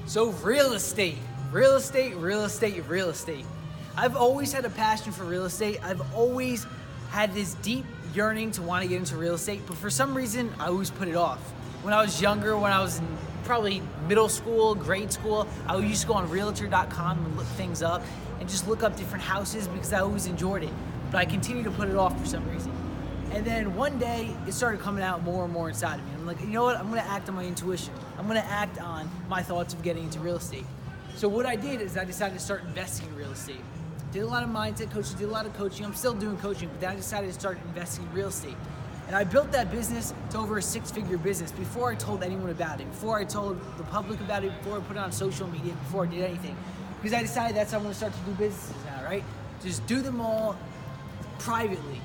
So real estate, real estate, real estate, real estate. I've always had a passion for real estate. I've always had this deep yearning to want to get into real estate, but for some reason, I always put it off. When I was younger, when I was in probably middle school, grade school, I used to go on realtor.com and look things up and just look up different houses because I always enjoyed it. But I continued to put it off for some reason. And then one day, it started coming out more and more inside of me. I'm like, you know what? I'm gonna act on my intuition. I'm gonna act on my thoughts of getting into real estate. So what I did is I decided to start investing in real estate. Did a lot of mindset coaching, did a lot of coaching. I'm still doing coaching, but then I decided to start investing in real estate. And I built that business to over a 6-figure business before I told anyone about it, before I told the public about it, before I put it on social media, before I did anything. Because I decided that's how I'm gonna start to do businesses now, right? Just do them all privately.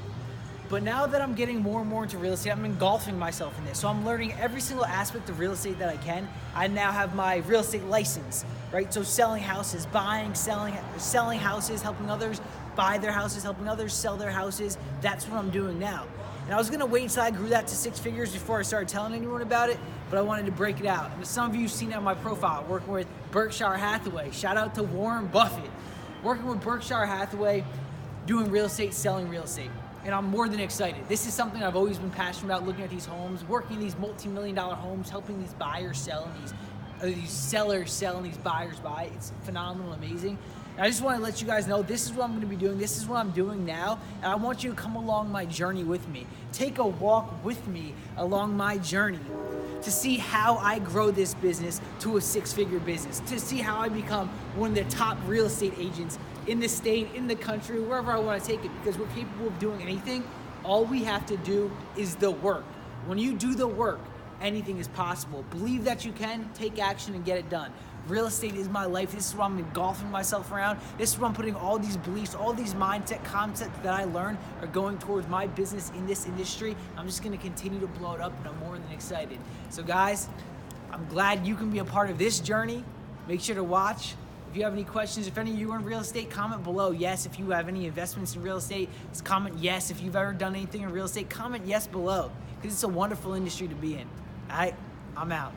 But now that I'm getting more and more into real estate, I'm engulfing myself in this. So I'm learning every single aspect of real estate that I can. I now have my real estate license, right? So selling houses, buying, selling houses, helping others buy their houses, helping others sell their houses. That's what I'm doing now. And I was gonna wait until I grew that to 6 figures before I started telling anyone about it, but I wanted to break it out. And some of you have seen it on my profile, working with Berkshire Hathaway. Shout out to Warren Buffett. Working with Berkshire Hathaway, doing real estate, selling real estate. And I'm more than excited. This is something I've always been passionate about, looking at these homes, working these multi-million-dollar homes, helping these buyers sell and these sellers sell and these buyers buy. It's phenomenal, amazing. And I just want to let you guys know this is what I'm going to be doing. This is what I'm doing now. And I want you to come along my journey with me. Take a walk with me along my journey to see how I grow this business to a 6-figure business, to see how I become one of the top real estate agents in the state, in the country, wherever I want to take it, because we're capable of doing anything. All we have to do is the work. When you do the work, anything is possible. Believe that you can, take action and get it done. Real estate is my life. This is what I'm engulfing myself around. This is where I'm putting all these beliefs, all these mindset concepts that I learned are going towards my business in this industry. I'm just gonna continue to blow it up, and I'm more than excited. So guys, I'm glad you can be a part of this journey. Make sure to watch. If you have any questions, if any of you are in real estate, comment below yes. If you have any investments in real estate, just comment yes. If you've ever done anything in real estate, comment yes below, because it's a wonderful industry to be in. All right, I'm out.